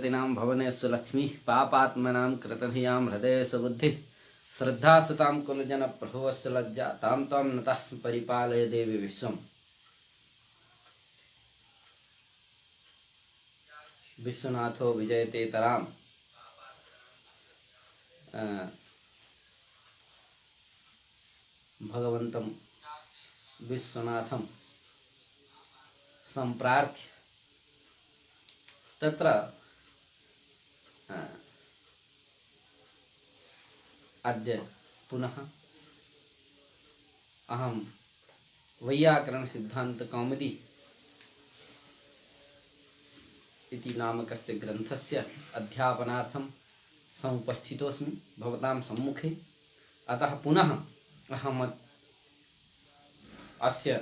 नाम भवने सुलक्ष्मी पापात्मनां कृतधियां हृदय सुबुद्धि श्रद्धा सुतां कुलजन प्रभुवस्य लज्जा तां तां नतः परिपालय देवी विश्वम। विश्वनाथो विजयते तराम। भगवन्तं विश्वनाथं संप्रार्थ्य तत्र अद्य पुनः अहं वैयाकरण सिद्धांत कौमुदी इति नामकस्य ग्रन्थस्य अध्यापनार्थं समुपस्थितोऽस्मि भवतां सम्मुखे। अतः पुनः अहम् अस्य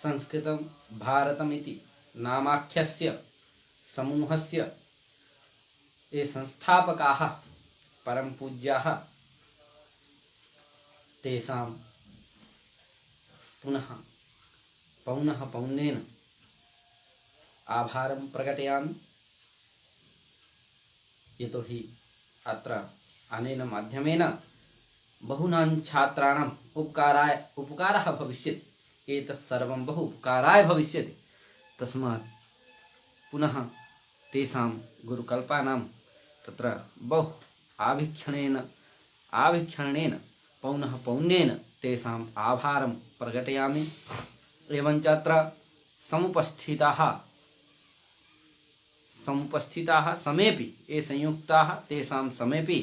संस्कृतं भारतमिति नामाख्यस्य समूहस्य ये संस्थापकाः परम पूज्याः तेषां पुनः पौनेन आभारं प्रकटयामि। यतोहि अत्र अनेन माध्यमेन बहूनां छात्राणाम् उपकारः भविष्यति। एतत् सर्वं बहु उपकाराय भविष्यति। तस्मात् पुनः तेषां गुरुकल्पानां तत्र बहु आभिक्षणेन पौनेन तेषाम् आभारं प्रकटयामि। एवञ्च अत्र समुपस्थिताः समेपि ये संयुक्ताः तेषां समेपि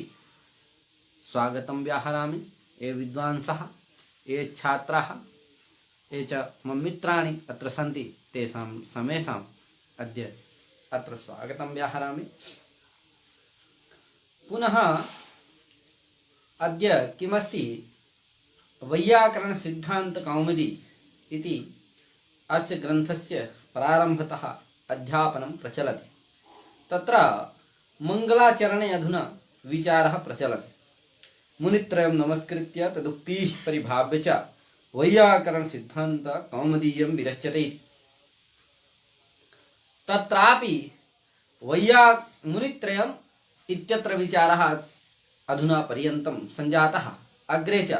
स्वागतं व्याहरामि। ये विद्वांसः, ये छात्राः, ये च मम मित्राणि अत्र सन्ति तेषां समेषाम् अद्य अत्र स्वागतं व्याहरामि। पुनः अद्य किमस्ति, वैयाकरण सिद्धांत कौमुदी इति अस्य ग्रन्थस्य प्रारम्भतः अध्यापनं प्रचलति। तत्र मंगलाचरणे अधुना विचारः प्रचलति। मुनित्रयं नमस्कृत्य तदुक्तिः परिभाव्य च वैयाकरण सिद्धांत कौमुदीयं विरच्यते इति। तत्रापि मुनित्रयम् इत्यत्र विचारः अधुना पर्यन्तं संजातः। अग्रे च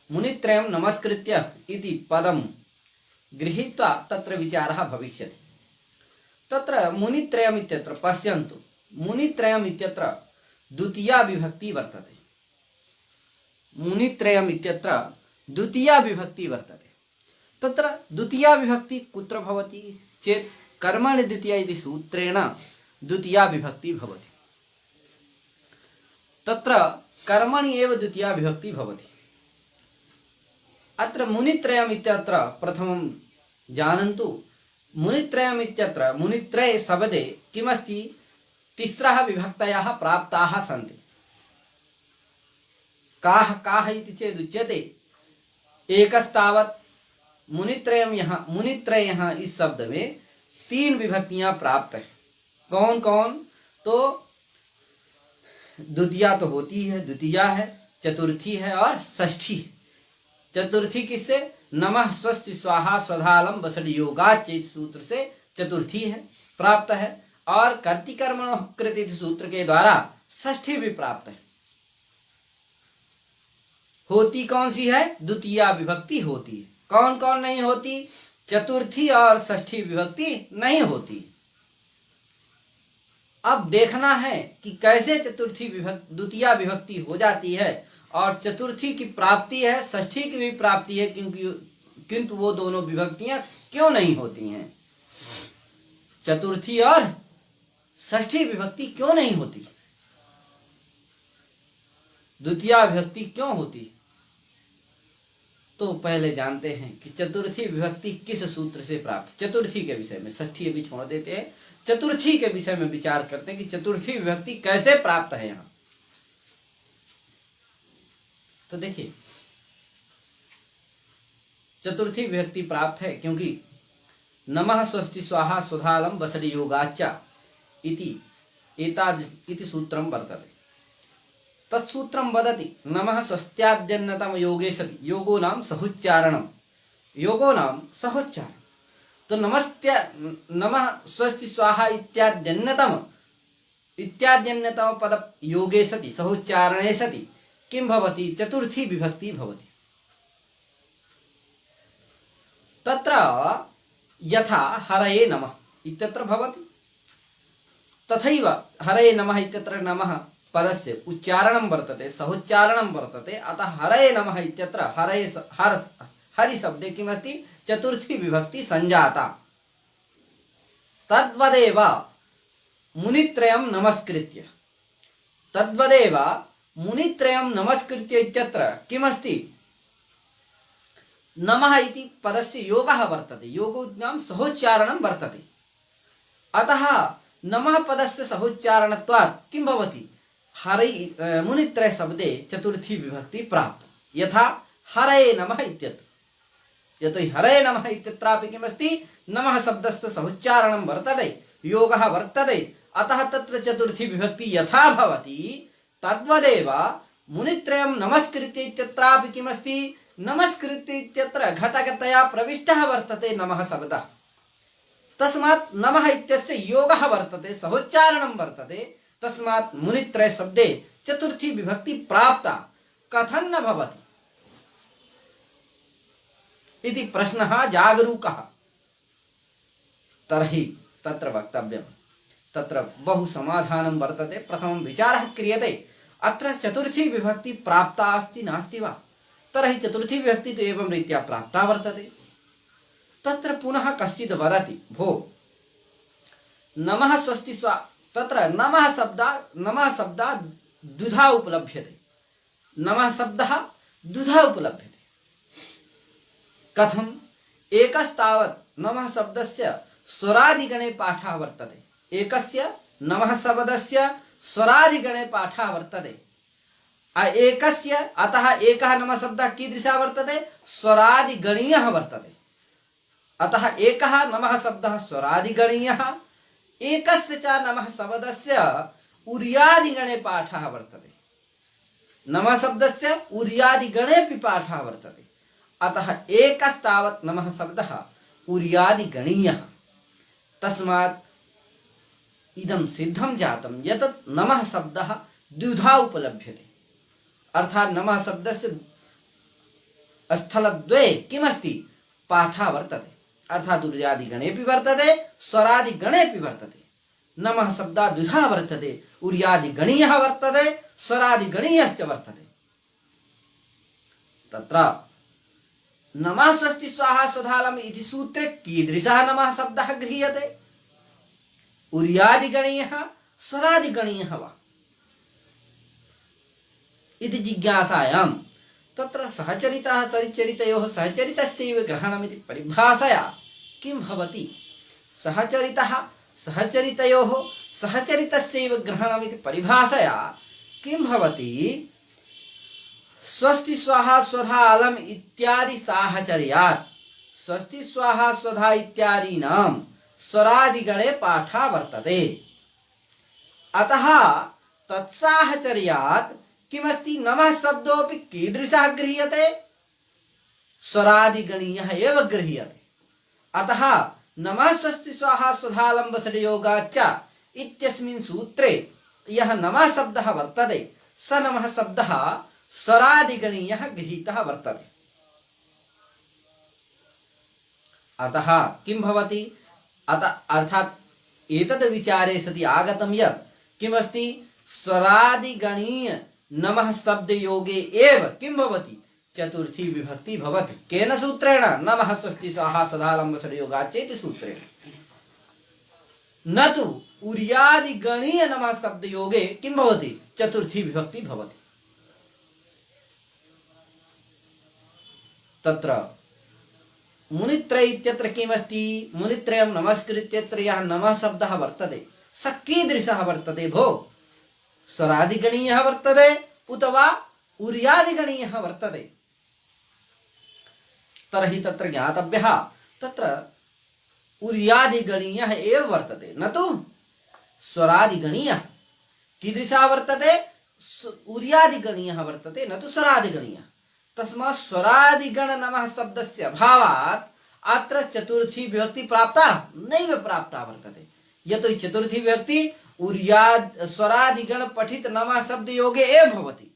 मुनित्रयं नमस्कृत्य इति पदं गृहीत्वा तत्र विचारः भविष्यति। तत्र मुनित्रयम् इत्यत्र पश्यन्तु, मुनित्रयम् इत्यत्र द्वितीया विभक्ति वर्तते। मुनित्रयम् इत्यत्र द्वितीया विभक्ति वर्तते। तत्र द्वितीया विभक्ति कुत्र भवति चेत् कर्मणि द्वितीया इति सूत्रेण द्वितीया विभक्ति भवति। तत्र कर्मणि एव द्वितीया विभक्ति भवति। अत्र मुनित्रयम् इत्यत्र प्रथमं जानन्तु। मुनित्रयम् इत्यत्र मुनित्रये शब्दे किमस्ति, तिस्रः विभक्तयः प्राप्ताः सन्ति। काः काः इति चेदुच्यते, एकस्तावत् मुनित्रय यहाँ इस शब्द में 3 विभक्तियां प्राप्त है। कौन कौन? तो द्वितीया तो होती है, द्वितीया है, चतुर्थी है और षष्ठी। चतुर्थी किससे? नमः स्वस्ति स्वाहा स्वधालम बसड़ योगाच सूत्र से चतुर्थी है, प्राप्त है। और कर्तिकर्मणो कृत सूत्र के द्वारा षष्ठी भी प्राप्त है। होती कौन सी है? द्वितीया विभक्ति होती है। कौन कौन नहीं होती? चतुर्थी और षष्ठी विभक्ति नहीं होती। अब देखना है कि कैसे द्वितीया विभक्ति हो जाती है और चतुर्थी की प्राप्ति है, षष्ठी की भी प्राप्ति है, किंतु वो दोनों विभक्तियां क्यों नहीं होती हैं? चतुर्थी और षष्ठी विभक्ति क्यों नहीं होती? द्वितीया विभक्ति क्यों होती? तो पहले जानते हैं कि चतुर्थी विभक्ति किस सूत्र से प्राप्त। चतुर्थी के विषय में, षष्ठी अभी छोड़ देते हैं, चतुर्थी के विषय में विचार करते हैं कि चतुर्थी विभक्ति कैसे प्राप्त है यहां। तो देखिए, चतुर्थी विभक्ति प्राप्त है क्योंकि नमः स्वस्ति स्वाहा स्वधालम बसड़ योगाचा इति सूत्रम वर्तते। तत्सूत्रम वदति नमः स्वस्त्याद्यन्नतम योगे सति योगो नाम सहुच्चारणम। योगो नाम सहुच्चारण। तो नमः स्वस्ति स्वाहा इत्याद्यन्नतम इत्याद्यन्यतम पद योगे सति सहोच्चारणे सति किं भवति चतुर्थी विभक्ति भवति। तत्र यथा हरये नमः इत्यत्र भवति तथैव हरये नमः इत्यत्र नमः पदस्य उच्चारणं वर्तते सहोच्चारणं वर्तते। अतः हरये नमः इत्यत्र हरि शब्दे किमस्ति चतुर्थी विभक्ति संजाता। तद्वदेव मुनित्रयं नमस्कृत्य तद्वदेव मुनित्रयं नमस्कृत्य इत्यत्र किमस्ति नमः इति पदस्य योगः वर्तते योगो नाम सहोच्चारणं वर्तते। अतः नमः पदस्य सहोच्चारणत्वात् किं भवति हरि मुनित्रय शब्दे चतुर्थी विभक्ति प्राप्त। यथा हरये नमः इत्यत्र यतो हि हरये नमः इत्यत्रापि किमस्ति नमः शब्दस्य सहोच्चारणं वर्तते योगः वर्तते। अतः तत्र चतुर्थी विभक्ति यथा भवति तद्वदेव मुनित्रयं नमस्कृत्य इत्यत्रापि किमस्ति नमस्कृत्य इत्यत्र घटकतया प्रविष्टः वर्तते नमः शब्दः। तस्मात् नमः इत्यस्य योगः वर्तते सहोच्चारणं वर्तते। तस्मात् मुनित्रय शब्दे चतुर्थी विभक्ति प्राप्ता कथं न भवति इति प्रश्नः जागरूकः। तर्हि तत्र वक्तव्यं तत्र बहु समाधानं वर्तते। प्रथमं विचारः क्रियते अत्र चतुर्थी विभक्ति प्राप्ता अस्ति नास्ति वा। तर्हि चतुर्थी विभक्ति तु एवं रीत्या प्राप्ता वर्तते। तत्र पुनः कश्चित् वदति भो नमः स्वस्ति स्वा तत्र नमः शब्दात् द्विधा उपलभ्यते नमः शब्दः द्विधा उपलभ्यते। कथम् एकस्तावत् नमः शब्दस्य स्वरादिगणे पाठः वर्तते एकस्य नमः शब्दस्य स्वरादिगणे पाठः वर्तते एकस्य अतः एकः नमः शब्दः कीदृशः वर्तते स्वरादिगणीयः वर्तते। अतः एकः नमः शब्दः स्वरादिगणीयः एकस्य च नमः शब्दस्य उर्यादिगणे पाठः वर्तते नमः शब्दस्य उर्यादिगणेऽपि पाठः वर्तते। अतः एकस्तावत् नमः शब्दः उर्यादिगणीयः। तस्मात् इदं सिद्धं जातं यत् नमः शब्दः द्विधा उपलभ्यते। अर्थात् नमः शब्दस्य स्थलद्वये किमस्ति पाठः वर्तते अर्थात् उर्यादिगणेऽपि वर्तते स्वरादिगणेऽपि वर्तते। नमः शब्दात् द्विधा वर्तते उर्यादिगणीयः वर्तते स्वरादिगणीयश्च वर्तते। तत्र नमः स्वस्ति स्वाहा स्वधालम् इति सूत्रे कीदृशः नमः शब्दः गृह्यते उर्यादिगणीयः स्वरादिगणीयः वा इति जिज्ञासायां तत्र सहचरितः सरिचरितयोः सहचरितस्यैव ग्रहणमिति परिभाषया किं भवति सहचरितः सहचरितयोः सहचरितस्यैव ग्रहणमिति परिभाषया किं भवति स्वस्ति स्वाहा स्वधा अलम् इत्यादि साहचर्यात् स्वस्ति स्वाहा स्वधा इत्यादीनां स्वरादिगणे पाठः वर्तते। अतः तत्साहचर्यात् किमस्ति नमः शब्दोऽपि कीदृशः गृह्यते स्वरादिगणीयः एव गृह्यते। अतः नमः स्वस्ति स्वाहा स्वधालम्ब षड्योगाच्च इत्यस्मिन् सूत्रे यः नमः शब्दः वर्तते स नमः शब्दः स्वरादिगणीयः गृहीतः वर्तते। अतः किं भवति अर्थात् एतद् विचारे सति आगतं यत् किमस्ति स्वरादिगणीय नमः शब्द योगे एव किं भवति चतुर्थी विभक्ति भवति। केन सूत्रेण नमः स्वस्ति स्वाहा सदालम्ब षड्योगाच्च इति सूत्रेण न तु उर्यादिगणीय नमः शब्द योगे किं भवति चतुर्थी विभक्ति भवति। तत्र मुनित्रय इत्यत्र किमस्ति मुनित्रयं नमस्कृत्यत्र यः नमः शब्दः वर्तते स कीदृशः वर्तते भो स्वरादिगणीयः वर्तते उत वा उर्यादिगणीयः वर्तते। तर्हि तत्र ज्ञातव्यः तत्र उर्यादिगणीयः एव वर्तते न तु स्वरादिगणीयः। कीदृशः वर्तते उर्यादिगणीयः वर्तते न तु स्वरादिगणीयः। तस्मात् स्वरादिगण नमः शब्दस्य अभावात् अत्र चतुर्थी विभक्ति प्राप्ता नैव प्राप्ता वर्तते। यतो हि चतुर्थी विभक्ति उर्याद स्वरादिगण पठित नमः शब्द योगे एव भवति।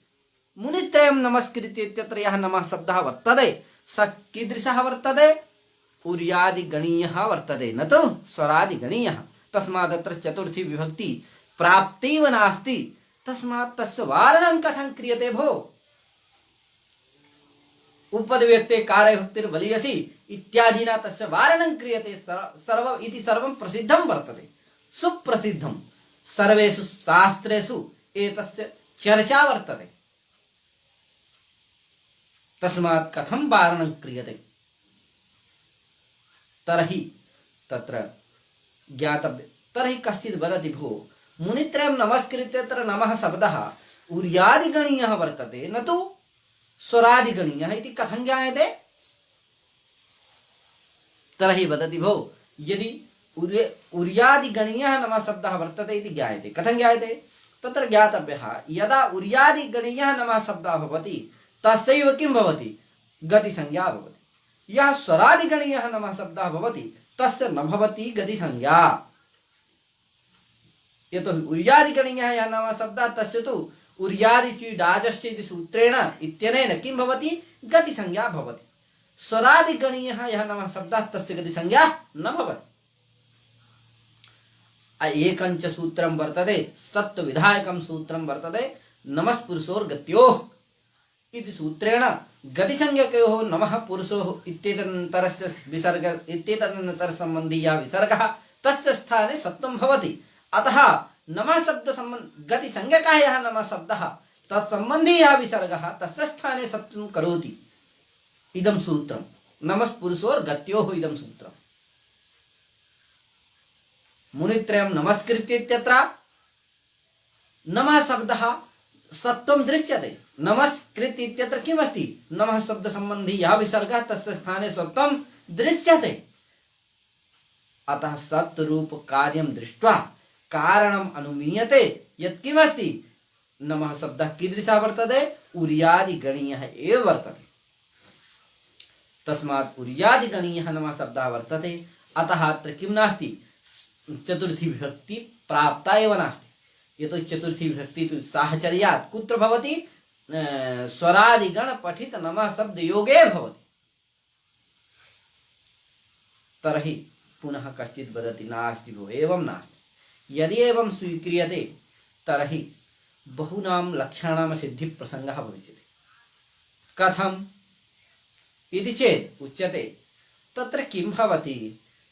मुनित्रयं नमस्कृत्य इत्यत्र यः नमः शब्दः वर्तते स कीदृशः वर्तते? उर्यादिगणीयः वर्तते, न तु स्वरादिगणीयः। तस्मात् अत्र चतुर्थी विभक्ति प्राप्तिव नास्ति। तस्मात् तस्य वारणं कथं क्रियते भो? उपपदव्यक्ते कार्यभक्तिर्बलीयसी इत्यादिना तस्य वारणं क्रियते। सर्व इति सर्वं प्रसिद्धं वर्तते, सुप्रसिद्धं। सर्वेषु शास्त्रेषु एतस्य चर्चा वर्तते। तस्मात् कथं वारणं क्रियते? तर्हि तत्र ज्ञातव्य। तर्हि कश्चित् वदति भो मुनित्रयं नमस्कृत्य तत्र नमः शब्दः उर्यादिगणीयः वर्तते, न तु स्वरादिगणीयः इति कथं ज्ञायते? तर्हि वदति भो यदि उर्यादिगणीयः नमः शब्दः वर्तते इति ज्ञायते। कथं ज्ञायते? तत्र ज्ञातव्यः यदा उर्यादिगणीयः नमः शब्दः भवति तस्यैव किं भवति? गतिसंज्ञा भवति। यः स्वरादिगणीयः नमः शब्दः भवति तस्य न भवति गतिसंज्ञा। यतोहि उर्यादिगणीयः यः नमः शब्दः तस्य तु उर्यादिचुडाजस्य इति सूत्रेण इत्यनेन किं भवति? गतिसंज्ञा भवति। स्वरादिगणीयः यः नमः शब्दः तस्य गतिसंज्ञा न भवति। एकञ्च सूत्रं वर्तते, सत्त्वविधायकं सूत्रं वर्तते, नमस्पुरुषोर्गत्योः इति सूत्रेण गतिसंज्ञकयोः नमः पुरुषोः इत्येतदनन्तरस्य विसर्ग इत्येतदनन्तर सम्बन्धीयः विसर्गः तस्य स्थाने सत्त्वं भवति। अतः नमः शब्द गतिसंज्ञकः यः नमः शब्दः तत्सम्बन्धीयः विसर्गः तस्य स्थाने सत्त्वं करोति। इदं सूत्रं नमस्पुरुषोर्गत्योः इदं सूत्रम्। मुनित्रयं नमस्कृत्य इत्यत्र नमः शब्दः सत्त्वं दृश्यते। नमस्कृत्य इत्यत्र किमस्ति? नमः शब्द सम्बन्धी यः विसर्गः तस्य स्थाने सत्त्वं दृश्यते। अतः सत्त्वरूप कार्यं दृष्ट्वा कारणम् अनुमीयते यत् किमस्ति? नमः शब्दः कीदृशः वर्तते? उर्यादिगणीयः एव वर्तते। तस्मात् उर्यादिगणीयः नमः शब्दः वर्तते। अतः अत्र किं नास्ति? चतुर्थी विभक्ति प्राप्ता एव नास्ति। यतो चतुर्थी विभक्ति तु साहचर्यात् कुत्र भवति? स्वरादिगण पठित नमः शब्द योगे भवति। तर्हि पुनः कश्चित् वदति नास्ति भो, एवं नास्ति। यदि एवं स्वीक्रियते तर्हि बहूनां लक्षणानां सिद्धिप्रसङ्गः भविष्यति। कथम् इति चेत् उच्यते तत्र किं भवति?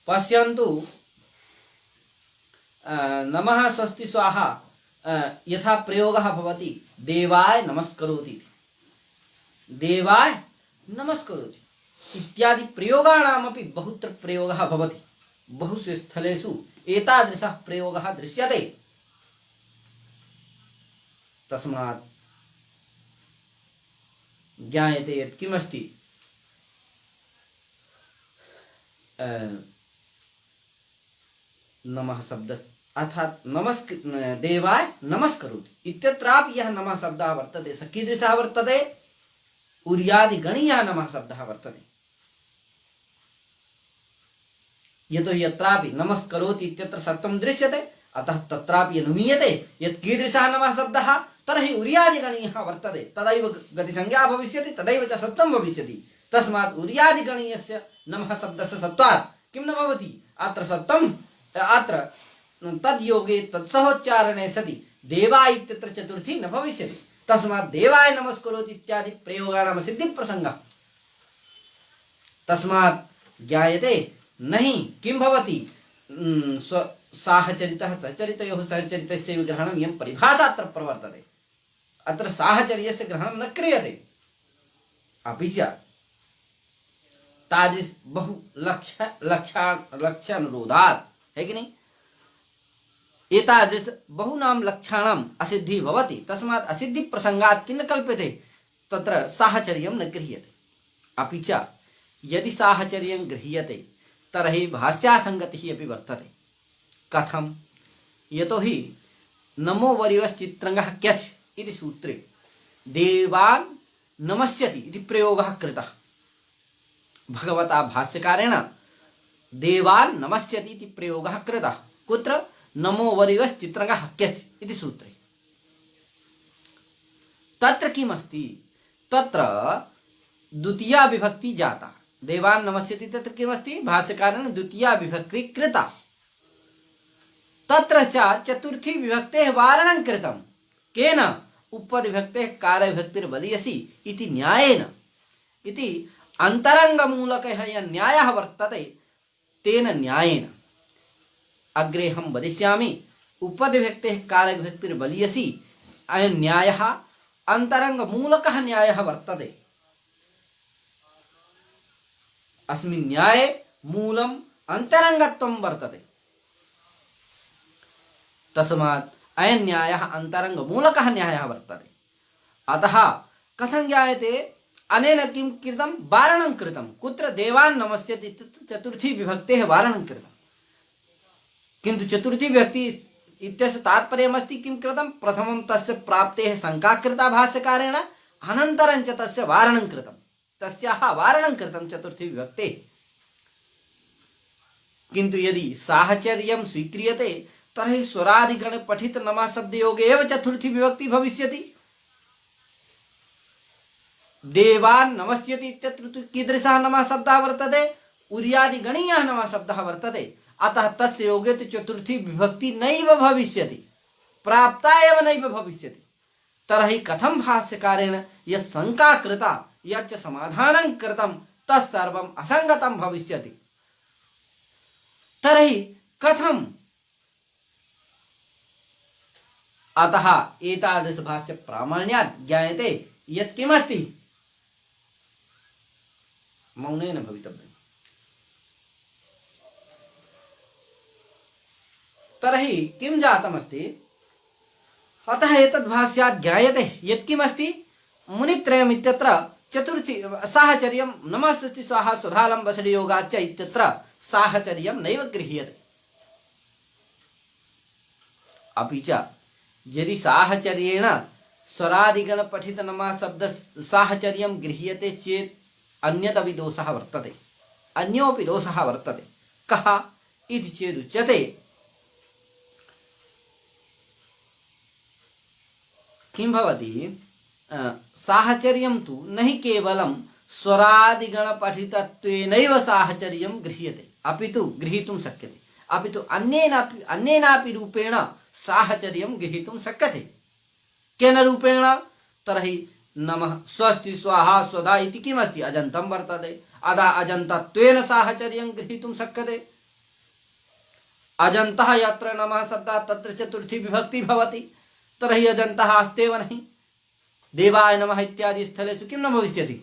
पश्यन्तु, नमः स्वस्ति स्वाहा यथा प्रयोगः भवति देवाय नमस्करोति, देवाय नमस्करोति इत्यादि प्रयोगाणामपि बहुत्र प्रयोगः भवति। बहुषु स्थलेषु एतादृशः प्रयोगः दृश्यते। तस्मात् ज्ञायते यत् किमस्ति? नमः शब्दस्य अर्थात देवाय नमस्करोति इत्यत्रापि यः नमः शब्दः वर्तते स कीदृशः वर्तते? उर्यादिगणीयः नमः शब्दः वर्तते। यतोहि यत्रापि नमस्करोति इत्यत्र सत्त्वं दृश्यते, अतः तत्रापि अनुमीयते यत् कीदृशः नमः शब्दः? तर्हि उर्यादिगणीयः वर्तते, तदैव गतिसंज्ञा भविष्यति, तदैव च सत्त्वं भविष्यति। तस्मात् उर्यादिगणीयस्य नमः शब्दस्य सत्त्वात् किं न भवति? अत्र सत्त्वम्, अत्र तद्योगे तत्सहोच्चारणे सति देवा इत्यत्र चतुर्थी न भविष्यति। तस्मात् देवाय नमस्करोति इत्यादि प्रयोगाणां सिद्धिप्रसङ्गः। तस्मात् ज्ञायते नहि किं भवति? साहचरितः सहचरितयोः सहचरितस्य ग्रहणम् इयं परिभाषा अत्र प्रवर्तते। अत्र साहचर्यस्य ग्रहणं न क्रियते। अपि च तादृश बहु लक्ष्यानुरोधात्, है कि नहीं? एतादृश बहूनां लक्षणानाम् असिद्धिः भवति। तस्मात् असिद्धिप्रसङ्गात् किं न कल्प्यते? तत्र साहचर्यं न गृह्यते। अपि च यदि साहचर्यं गृह्यते तर्हि भाष्यासङ्गतिः अपि वर्तते। कथं? यतोहि नमो वरिवश्चित्रङ्गः क्यच् इति सूत्रे देवान् नमस्यति इति प्रयोगः कृतः भगवता भाष्यकारेण। देवान् नमस्यति इति प्रयोगः कृतः कुत्र? नमो वरिवश्चित्रगः क्यच् इति सूत्रे। तत्र किमस्ति, तत्र द्वितीया विभक्ति जाता, देवान् नमस्यति तत्र किमस्ति, भाष्यकारेण द्वितीया विभक्ति कृता, तत्र च चतुर्थी विभक्तेः वारणं कृतं, केन, उपविभक्तेः कारविभक्तिर्बलीयसी इति न्यायेन, इति अन्तरङ्गमूलकः यः न्यायः वर्तते तेन न्यायेन। अग्रे अहं वदिष्यामि, उपविभक्तेः कारविभक्तिर्बलीयसी अयं न्यायः अन्तरङ्गमूलकः न्यायः वर्तते। अस्मिन् न्याये मूलम् अन्तरङ्गत्वं वर्तते। तस्मात् अयं न्यायः अन्तरङ्गमूलकः न्यायः वर्तते। अतः कथं ज्ञायते, अनेन किं कृतं, वारणं कृतं। कुत्र देवान् नमस्यति चतुर्थी विभक्तेः वारणं कृतं, किन्तु चतुर्थी विभक्ति इत्यस्य तात्पर्यमस्ति किं कृतं, प्रथमं तस्य प्राप्तेः शङ्का कृता भाष्यकारेण, अनन्तरं च तस्य वारणं कृतं, तस्याः वारणं कृतं चतुर्थी विभक्तेः। किन्तु यदि साहचर्यं स्वीक्रियते तर्हि स्वरादिगणे पठित नमः शब्दयोगे एव चतुर्थी विभक्ति भविष्यति। देवान् नमस्यति इत्यत्र कीदृशः नमः शब्दः वर्तते, उर्यादिगणीयः नमः शब्दः वर्तते, अतः तस्य योगे तु चतुर्थी विभक्ति नैव भविष्यति, प्राप्ता एव नैव भविष्यति। तर्हि कथं भाष्यकारेण यत् शङ्का कृता, यच्च समाधानं कृतं तत्सर्वम् असङ्गतं भविष्यति। तर्हि कथं, अतः एतादृश भाष्य प्रामाण्यात् ज्ञायते यत् किमस्ति, मौनेन भवितव्यम्। तर्हि किं जातमस्ति, अतः एतद् भाष्यात् ज्ञायते यत् किमस्ति, मुनित्रयम् इत्यत्र चतुर्थी साहचर्यं नमस्ति स्वाहा स्वधालं वसडियोगाच्च इत्यत्र साहचर्यं नैव गृह्यते। अपि च यदि साहचर्येण स्वरादिगण पठित नमः शब्द साहचर्यं गृह्यते चेत् अन्यदपि दोषः वर्तते, अन्योपि दोषः वर्तते। कः इति चेदुच्यते, किं भवति, साहचर्यं तु न हि केवलं स्वरादिगण पठितत्वेनैव साहचर्यं गृह्यते, अपि तु गृहीतुं शक्यते, अपि तु अन्येनापि रूपेण साहचर्यं गृहीतुं शक्यते। केन रूपेण, तर्हि नमः स्वस्ति स्वाहा स्वधा इति किमस्ति, अजन्तं वर्तते, अदा अजन्तत्वेन साहचर्यं गृहीतुं शक्यते। अजन्तः यत्र नमः शब्दः तत्र चतुर्थी विभक्ति भवति, तर्हि अजन्तः अस्त्येव नहि। देवाय नमः इत्यादि स्थलेषु किं न भविष्यति,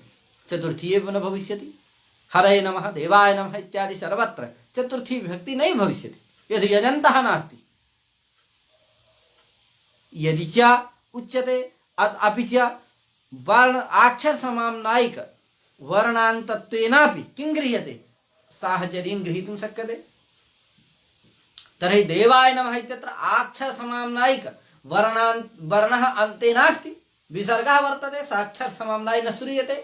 चतुर्थी एव न भविष्यति। हरये नमः, देवाय नमः इत्यादि सर्वत्र चतुर्थी विभक्ति नहीं भविष्यति यदि अजन्तः नास्ति। यदि च उच्यते अपि च वर्ण आक्षर समाम्नायिक वर्णान्तत्वेनापि किं गृह्यते, साहचर्यं गृहीतुं शक्यते। तर्हि देवाय नमः इत्यत्र आक्षर समाम्नायिक वर्णः अन्ते नास्ति, विसर्गः वर्तते, साक्षर समाम्नाय न श्रूयते।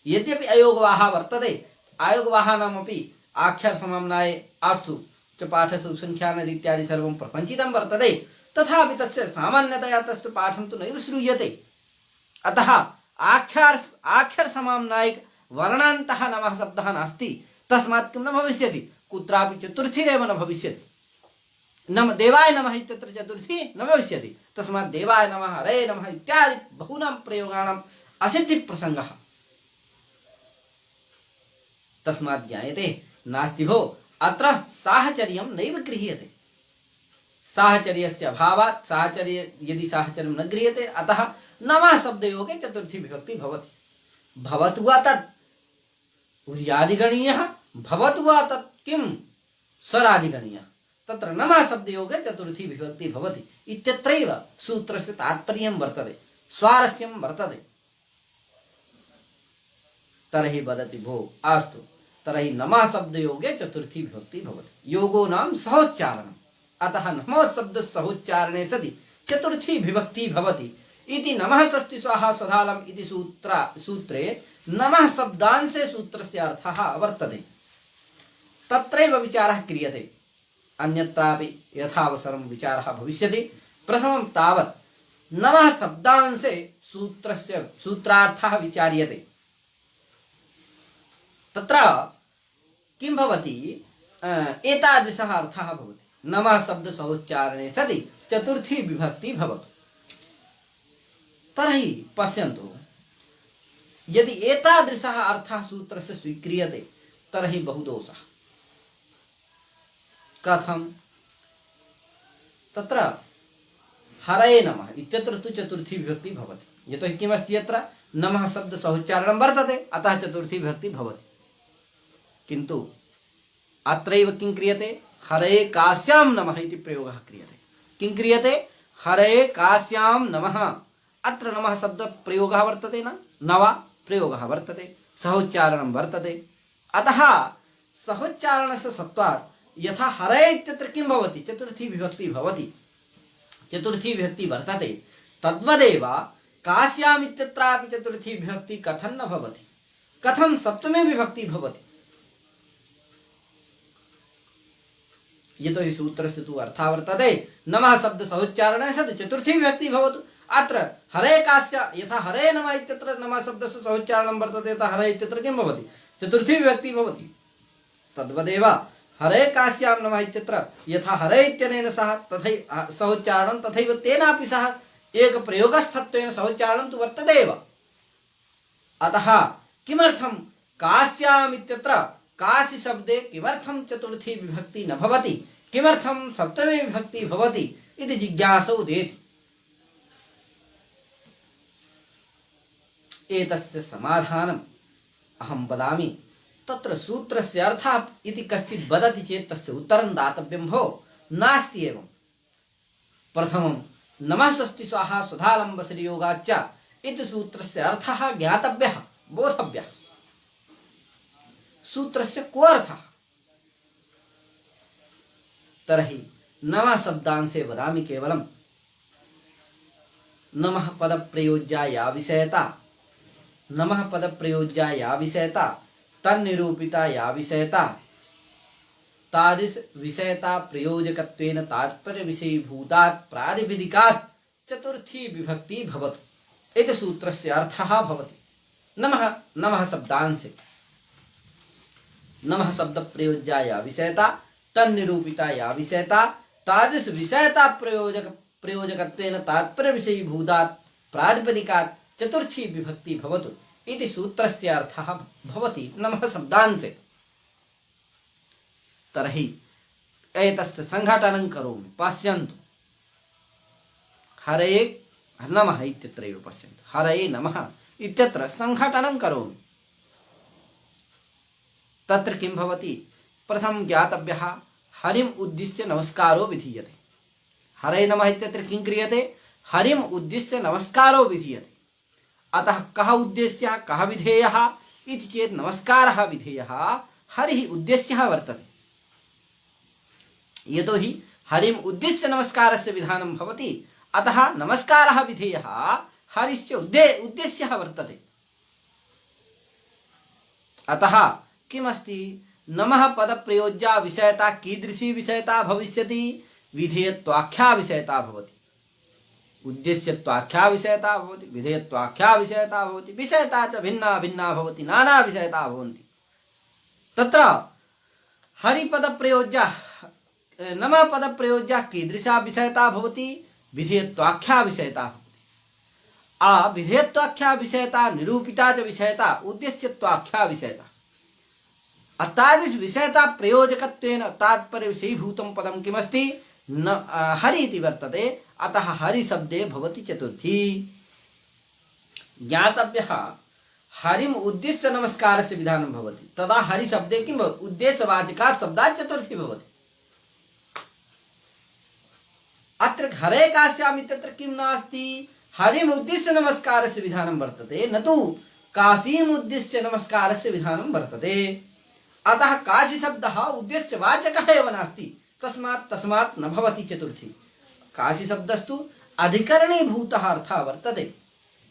यद्यपि अयोगवाह वर्तते, आयोगवाहानामपि अक्षर समाम्नाय आठसु च पाठसु संख्यानद इत्यादि सर्वं प्रपञ्चितं वर्तते, तथापि तस्य सामान्यतया तस्य पाठं तु नैव श्रूयते। अतः आक्षर समाम्नायिक वर्णान्तः नमः शब्दः नास्ति, तस्मात् किं न भविष्यति, कुत्रापि चतुर्थीरेव न भविष्यति। नम देवाय नमः इत्यत्र चतुर्थी न भविष्यति, तस्मात् देवाय नमः, हरये नमः इत्यादि बहूनां प्रयोगाणाम् असिद्धिप्रसङ्गः। तस्मात् ज्ञायते नास्ति भो अत्र साहचर्यं नैव गृह्यते। साहचर्यस्य अभावात्, साहचर्य यदि साहचर्यं न गृह्यते, अतः नमः शब्दयोगे चतुर्थी विभक्ति भवति। भवतु वा तत् उर्यादिगणीयः, भवतु वा तत् किं स्वरादिगणीयः, तत्र नमः शब्दयोगे चतुर्थी विभक्ति भवति इत्यत्रैव सूत्रस्य तात्पर्यं वर्तते, स्वारस्यं वर्तते। तर्हि वदति भो अस्तु, तर्हि नमः शब्दयोगे चतुर्थी विभक्ति भवति, योगो नाम सहोच्चारणम्, अतः नमः शब्द सहोच्चारणे सति चतुर्थी विभक्ति भवति इति नमः स्वस्ति स्वाहा स्वधालम् इति सूत्रे नमः शब्दांशे सूत्रस्य अर्थः वर्तते। तत्रैव विचारः क्रियते। अन्यत्रापि यथावसरं विचारः भविष्यति। प्रथमं तावत् नमः शब्दांशे सूत्रार्थः विचार्यते। तत्र किं भवति, एतादृशः अर्थः भवति। नमः शब्द सहोच्चारणे सति चतुर्थी विभक्ति भवतु। तर्हि पश्यन्तु, यदि एतादृशः अर्थः सूत्रस्य स्वीक्रियते तर्हि बहु दोषः। कथं? तत्र हरये नमः इत्यत्र तु चतुर्थी विभक्ति भवति। यतोहि किमस्ति, यत्र नमः शब्द सहोच्चारणं वर्तते, अतः चतुर्थी विभक्ति भवति। किन्तु अत्रैव किं क्रियते, हरये कास्यां नमः इति प्रयोगः क्रियते। किं क्रियते? हरये कास्यां नमः। अत्र नमः शब्द प्रयोगः वर्तते, न नवा प्रयोगः वर्तते, सहोच्चारणं वर्तते। अतः सहोच्चारणस्य सत्वात् यथा हरये इत्यत्र किं भवति, चतुर्थी विभक्ति भवति, चतुर्थी विभक्ति वर्तते। तद्वदेव कास्याम् इत्यत्रापि चतुर्थी विभक्ति कथं न भवति, कथं सप्तमी विभक्ति भवति? यतोहि सूत्रस्य तु अर्थः वर्तते नमः शब्द सहोच्चारणे सति चतुर्थी विभक्ति भवतु। अत्र हरे कास्य, यथा हरे नमः इत्यत्र नमः शब्दस्य सहोच्चारणं वर्तते, तथा हरे इत्यत्र किं भवति, चतुर्थी विभक्ति भवति। तद्वदेव हरे कास्यां नमः इत्यत्र यथा हरे इत्यनेन सह तथैव सहोच्चारणं, तथैव तेनापि सह एक प्रयोगस्थत्वेन सहोच्चारणं तु वर्तते एव। अतः किमर्थं कास्याम् इत्यत्र कासि शब्दे किमर्थं चतुर्थी विभक्ति न भवति, किमर्थं सप्तमी विभक्ति भवति इति जिज्ञासा उदेति। एतस्य समाधानम् अहं वदामि। तत्र सूत्रस्य अर्थः इति कश्चित् वदति चेत् तस्य उत्तरं दातव्यं भो, नास्ति एवं। प्रथमं नमः स्वस्ति स्वाहा स्वधालम्बसरियोगाच्च इति सूत्रस्य अर्थः ज्ञातव्यः, बोधव्यः। सूत्रस्य को अर्थः? तर्हि नमः शब्दांशे वदामि केवलं नमः पदप्रयोज्या या विषयता, नमः पदप्रयोज्या या विषयता, तन्निरूपिता या विषयता, तादृश विषयता प्रयोजकत्वेन तात्पर्य विषयीभूतात् प्रातिपदिकात् चतुर्थी विभक्ति भवतु इति सूत्रस्य अर्थः भवति। नमः शब्दांशे नमः शब्द प्रयोज्या या विषयता, तन्निरूपिता या विषयता, तादृश विषयता प्रयोजकत्वेन तात्पर्य विषयीभूतात् प्रातिपदिकात् चतुर्थी विभक्ति भवतु इति सूत्रस्य अर्थः भवति नमः शब्दांशे। तर्हि एतस्य संघटनं करोमि। पश्यन्तु, हरये नमः इत्यत्रैव पश्यन्तु, हरये नमः इत्यत्र संघटनं करोमि। तत्र किं भवति, प्रथमं ज्ञातव्यः हरिम् उद्दिश्य नमस्कारो विधीयते। हरये नमः इत्यत्र किं क्रियते, हरिम् उद्दिश्य नमस्कारो विधीयते। अतः कः उद्देश्यः, कः विधेयः इति चेत् नमस्कारः विधेयः, हरिः उद्देश्यः वर्तते। यतोहि हरिम् उद्दिश्य नमस्कारस्य विधानं भवति, अतः नमस्कारः विधेयः, हरिस्य उद्देश्यः वर्तते। अतः किमस्ति, नमः पदप्रयोज्या विषयता कीदृशी विषयता भविष्यति, विधेयत्वाख्या विषयता भवति, उद्देश्यत्वाख्या विषयता भवति, विधेयत्वाख्या विषयता भवति, विषयता च भिन्ना भिन्ना भवति, नाना विषयता भवन्ति। तत्र हरिपदप्रयोज्या नमः पदप्रयोज्या कीदृशा विषयता भवति, विधेयत्वाख्या विषयता भवति। विधेयत्वाख्या विषयता निरूपिता च विषयता उद्देश्यत्वाख्या विषयता। तादृश विषयता प्रयोजकत्वेन तात्पर्य विषयीभूतं पदं किमस्ति, हरि इति वर्तते। अतः हरि शब्दे भवति चतुर्थी। ज्ञातव्यः हरिम् उद्दिश्य नमस्कारस्य विधानं भवति, तदा हरि शब्दे किं भवति, उद्देश्यवाचकात् शब्दात् चतुर्थी भवति। अत्र हरे कास्याम् इत्यत्र किं नास्ति, हरिम् उद्दिश्य नमस्कारस्य विधानं वर्तते, न तु काशीम् उद्दिश्य नमस्कारस्य विधानं वर्तते। अतः काशी शब्दः उद्देश्यवाचकः एव नास्ति, तस्मात् न भवति चतुर्थी। काशी शब्दस्तु अधिकरणीभूतः अर्थः वर्तते।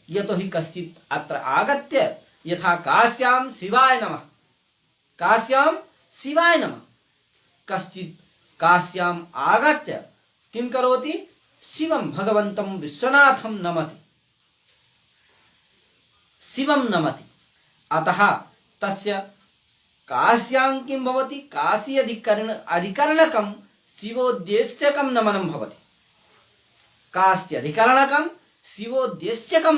यतोहि कश्चित् अत्र आगत्य यथा काश्यां शिवाय नमः, काश्यां शिवाय नमः, कश्चित् काश्याम् आगत्य किं करोति? शिवं भगवन्तं विश्वनाथं नमति, शिवं नमति। अतः तस्य काश्यां किं भवति? काशी अधिकरणकं शिवोद्देश्यकं नमनं भवति। काश्यधिकरणकं शिवोद्देश्यकं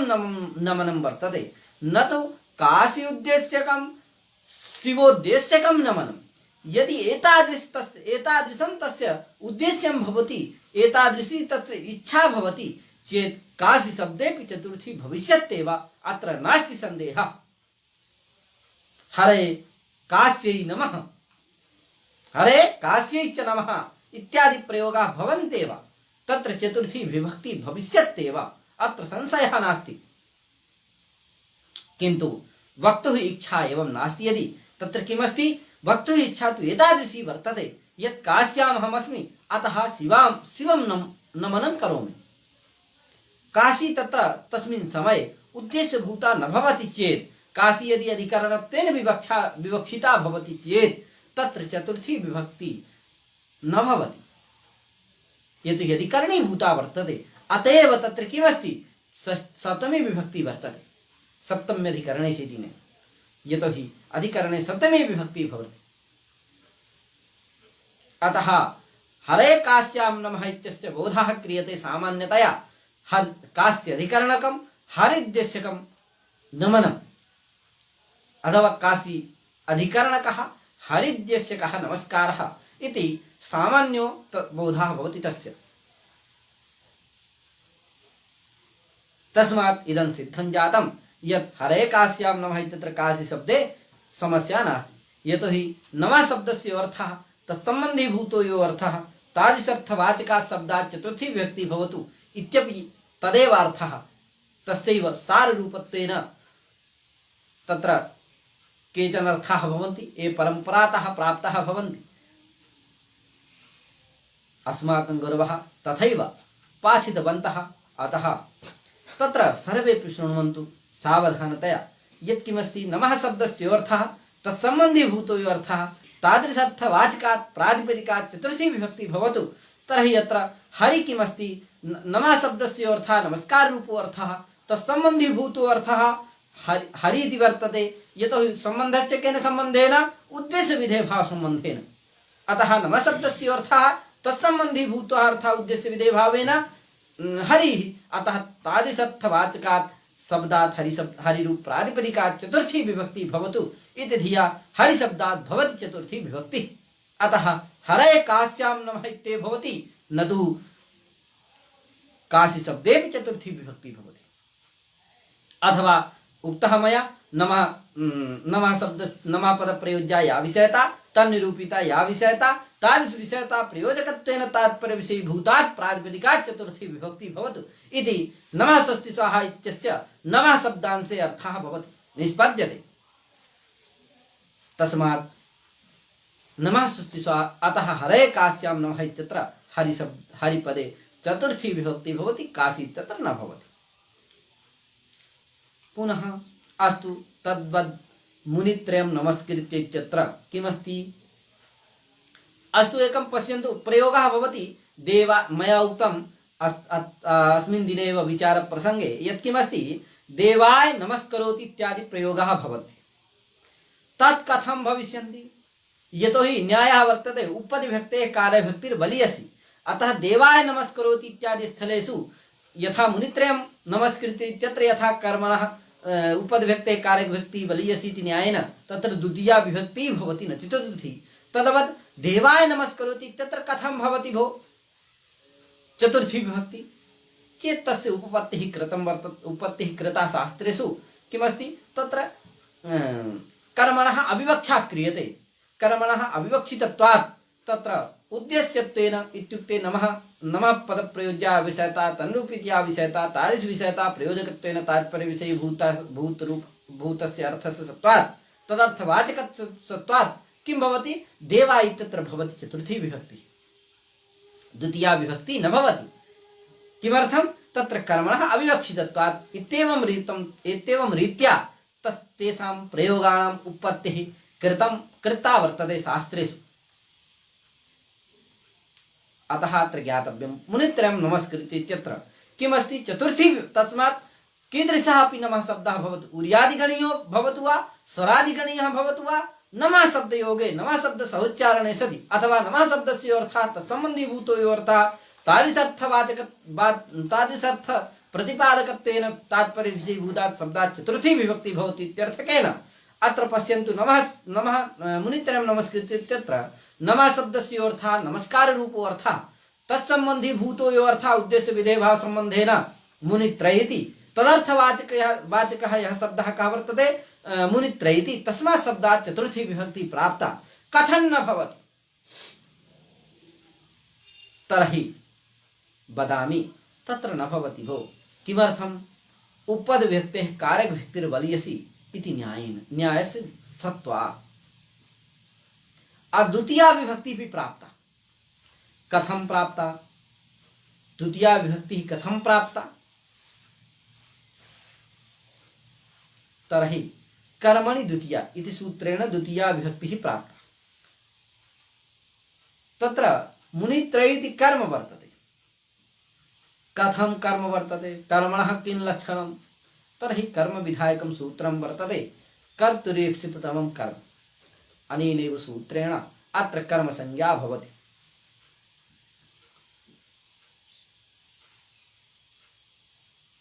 नमनं वर्तते, न तु काशी उद्देश्यकं शिवोद्देश्यकं नमनं। यदि एतादृशं तस्य उद्देश्यं भवति, एतादृशी तत्र इच्छा भवति चेत् काशी शब्देपि चतुर्थी भविष्यत्येव, अत्र नास्ति सन्देहः। हरे काश्यै नमः, हरे काश्यैश्च नमः इत्यादि प्रयोगाः भवन्त्येव, तत्र चतुर्थी विभक्ति भविष्यत्येव, अत्र संशयः नास्ति। किन्तु वक्तुः इच्छा एवं नास्ति। यदि तत्र किमस्ति? वक्तुः इच्छा तु एतादृशी वर्तते यत् काश्याम् अहमस्मि, अतः शिवं नमनं करोमि। काशी तत्र तस्मिन् समये उद्देश्यभूता न भवति चेत्, काशी यदि अधिकरणत्वेन विवक्षिता भवति चेत् तत्र चतुर्थी विभक्ति न भवति, यदि अधिकरणीभूता वर्तते। अतएव तत्र किमस्ति? सप्तमी विभक्ति वर्तते, सप्तम्यधिकरणे सिदिने, यतोहि अधिकरणे सप्तमी विभक्ति भवति। अतः हरे काश्यां नमः इत्यस्य बोधः क्रियते सामान्यतया कास्य अधिकरणकं हरिद्देश्यकं नमनम्, अथवा काशी अधिकरणकः हरिद्देश्यकः नमस्कारः इति सामान्यो बोधः भवति तस्य। तस्मात् इदं सिद्धं जातं यत् हरे काश्यां नमः इत्यत्र काशी शब्दे समस्या नास्ति, यतोहि नमः शब्दस्य अर्थः तत्सम्बन्धीभूतो यो अर्थः तादृशर्थवाचकात् शब्दात् चतुर्थी विभक्ति भवतु इत्यपि तदेव अर्थः। तस्यैव साररूपत्वेन तत्र केचन अर्थाः भवन्ति, ये परम्परातः प्राप्ताः भवन्ति। अस्माकं गुरवः तथैव पाठितवन्तः, अतः तत्र सर्वेपि शृण्वन्तु सावधानतया। यत्किमस्ति नमः शब्दस्य अर्थः तत्सम्बन्धीभूतो यो अर्थः तादृशर्थवाचकात् प्रातिपदिकात् चतुर्थी विभक्ति भवतु, तर्हि अत्र हरि किमस्ति? नमः शब्दस्य अर्थः नमस्कार रूपो अर्थः, तत्सम्बन्धीभूतो अर्थः हरि इति वर्तते, यतोहि सम्बन्धस्य केन सम्बन्धेन? उद्देश्यविधेय भावसम्बन्धेन। अतः नमः शब्दस्य अर्थः तत्सम्बन्धीभूतः अर्थः उद्देश्यविधेय भावेन हरिः, अतः तादृशर्थवाचकात् शब्दात् हरिरूप प्रातिपदिकात् चतुर्थी विभक्ति भवतु इति धिया हरिशब्दात् भवति चतुर्थी विभक्ति। अतः हरे काश्यां नमः इत्येव भवति, न तु काशी शब्देपि चतुर्थी विभक्ति भवति। अथवा उक्तः मया नमः शब्द नमः पद प्रयोज्या या विषयता तन्निरूपिता या विषयता तादृश विषयता प्रयोजकत्वेन तात्पर्य विषयीभूतात् प्रातिपदिकात् चतुर्थी विभक्ति भवतु इति नमः स्वस्ति स्वाहा इत्यस्य नमः शब्दांशे अर्थः भवति, निष्पद्यते। तस्मात् नमः स्वस्ति स्वाहा, अतः हरे काश्यां नमः इत्यत्र हरिपदे चतुर्थी विभक्ति भवति, काशी इत्यत्र न भवति। पुनः अस्तु तद्वद् मुनित्रयं नमस्कृत्य इत्यत्र किमस्ति? अस्तु एकं पश्यन्तु, प्रयोगः भवति देवा, मया उक्तम् अस्मिन् दिने एव विचारप्रसङ्गे यत् किमस्ति, देवाय नमस्करोति इत्यादि प्रयोगः भवति। तत् कथं भविष्यन्ति? यतोहि न्यायः वर्तते उपदिभक्तेः कार्यभक्तिर्बलीयसी, अतः देवाय नमस्करोति इत्यादि स्थलेषु यथा मुनित्रयं नमस्कृत्य इत्यत्र यथा कर्मणः उपदिभक्तेः कार्यविभक्ति बलीयसी इति न्यायेन तत्र द्वितीया विभक्ति भवति, न चतुर्थी। तद्वत् देवाय नमस्करोति इत्यत्र कथं भवति भो चतुर्थी विभक्ति? चेत् तस्य उपपत्तिः कृतं वर्तते, उपपत्तिः कृता शास्त्रेषु किमस्ति? तत्र कर्मणः अविवक्षा क्रियते, कर्मणः अविवक्षितत्वात् तत्र उद्देश्यत्वेन इत्युक्ते नमः पदप्रयोज्या विषयता तन्रूपित्या विषयता तादृश विषयता प्रयोजकत्वेन तात्पर्य विषयी भूतस्य अर्थस्य सत्वात् तदर्थवाचकत्वात् किं भवति? देवा इत्यत्र भवति चतुर्थी विभक्ति, द्वितीया विभक्ति न भवति। किमर्थं? तत्र कर्मणः अविवक्षितत्वात् इत्येवं रीत्या तेषां प्रयोगाणाम् उत्पत्तिः कृता वर्तते शास्त्रेषु। अतः अत्र ज्ञातव्यं मुनित्रयं नमस्कृत्य इत्यत्र किमस्ति चतुर्थी तस्मात् कीदृशः अपि नमः शब्दः भवतु उर्यादिगणीयो भवतु वा स्वरादिगणीयः भवतु वा नमः शब्दयोगे नमः शब्द सहोच्चारणे सति अथवा नमः शब्दस्य अर्थः तत्सम्बन्धीभूतो यो अर्थः तादृशर्थ प्रतिपादकत्वेन तात्पर्य विषयीभूतात् शब्दात् चतुर्थी विभक्ति भवति इत्यर्थकेन अत्र पश्यन्तु नमः मुनित्रयं नमस्कृत्य इत्यत्र नमः शब्दस्य अर्थः नमस्कार रूपो अर्थः तत्सम्बन्धी भूतो यो अर्थः उद्देश्य विधेय भाव संबंधेन मुनित्रय इति तदर्थवाचकः यः शब्दः कः वर्तते मुनित्रय इति तस्मात् शब्दात् चतुर्थी विभक्ति प्राप्ता कथं न भवति तर्हि वदामि तत्र न भवति भो किमर्थम् उपपद विभक्तेः कारक विभक्तिर्वलीयसी इति न्यायस्य सत्त्वात् द्वितीया विभक्ति भी प्राप्ता कथं प्राप्ता द्वितीया विभक्ति कथं प्राप्ता तर्हि कर्मणि द्वितीया इति सूत्रेण द्वितीया विभक्तिः प्राप्ता तत्र मुनित्रय इति कर्म वर्तते कथं कर्म वर्तते कर्मणः किं लक्षणं तर्हि कर्म विधायकं सूत्रं वर्तते कर्तुरीप्सिततमं कर्म अनेनैव सूत्रेण अत्र कर्म संज्ञा भवति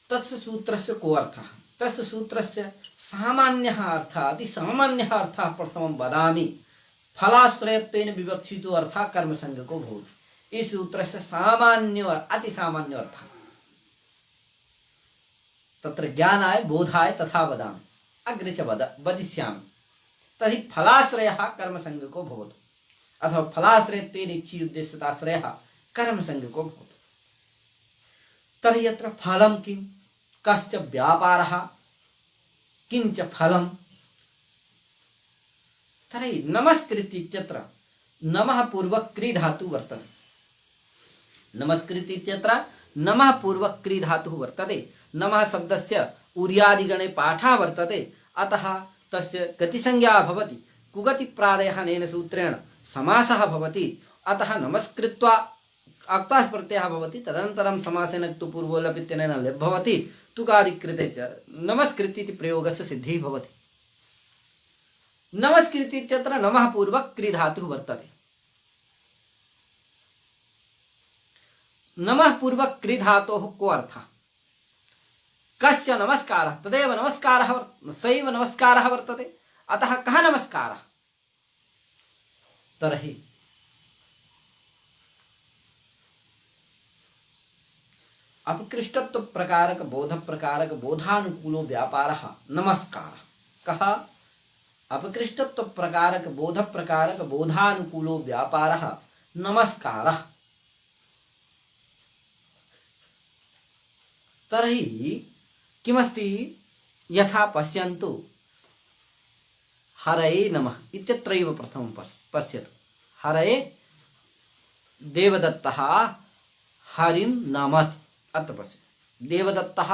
तस्य सूत्रस्य को अर्थः तस्य सूत्रस्य सामान्यः अर्थः अति सामान्यः अर्थः प्रथमं वदामि फलाश्रयत्वेन विवक्षितो अर्थः कर्मसंज्ञको भवति इस सूत्रस्य सामान्य अति सामान्य अर्थः तत्र ज्ञानाय बोधाय तथा वदामि अग्रे च वदिष्यामि तर्हि फलाश्रयः कर्मसंज्ञको भवतु अथवा फलाश्रयत्वेन इच्छियुद्देश्यताश्रयः कर्मसंज्ञको भवतु तर्हि अत्र फलं किं कश्च व्यापारः किंच फलं तर्हि नमस्कृति इत्यत्र नमः पूर्वक क्री धातु वर्तते नमस्कृति इत्यत्र नमः पूर्वक क्री धातुः वर्तते नमः शब्दस्य उर्यादिगणे पाठः वर्तते अतः तस्य गतिसंज्ञा भवति कुगति प्रादयः अनेन सूत्रेण समासः भवति अतः नमस्कृत्वा अक्तास् प्रत्ययः भवति तदनन्तरं समासेन तु पूर्वो लपित्यनेन लेप् भवति तुकादिकृते च नमस्कृति इति प्रयोगस्य सिद्धिः भवति नमस्कृति इत्यत्र नमः पूर्वक क्री धातुः वर्तते नमः पूर्वक क्री धातोः को अर्थः कस्य नमस्कारः तदेव नमस्कारः सैव नमस्कारः वर्तते अतः कः नमस्कारः तर्हि अपकृष्टत्व प्रकारक बोध प्रकारक बोधानुकूलो व्यापारः नमस्कारः कः अपकृष्टत्व प्रकारक बोध प्रकारक बोधानुकूलो व्यापारः नमस्कारः तर्हि किमस्ति यथा पश्यन्तु हरये नमः इत्यत्रैव प्रथमं पश्यतु हरये देवदत्तः हरिं नमत् अत्र पश्यतु देवदत्तः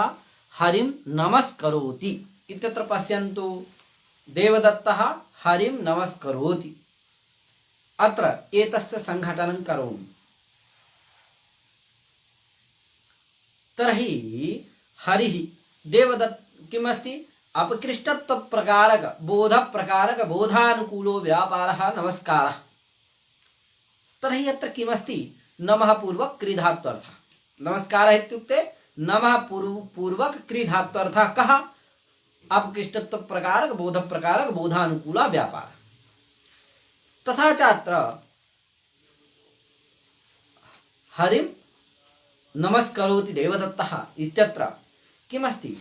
हरिं नमस्करोति इत्यत्र पश्यन्तु देवदत्तः हरिं नमस्करोति अत्र एतस्य संघटनं करोमि तर्हि हरिः देवदत्त किमस्ति अपकृष्टत्व प्रकारक बोध प्रकारक बोधानुकूलो व्यापारः नमस्कारः तर्हि अत्र किमस्ति नमः पूर्वक क्री धात्वर्थः नमस्कारः इत्युक्ते नमः पूर्वक क्री धात्वर्थः कः अपकृष्टत्व प्रकारक बोध प्रकारक बोधानुकूला व्यापारः तथा च अत्र हरिं नमस्करोति देवदत्तः इत्यत्र किमस्ति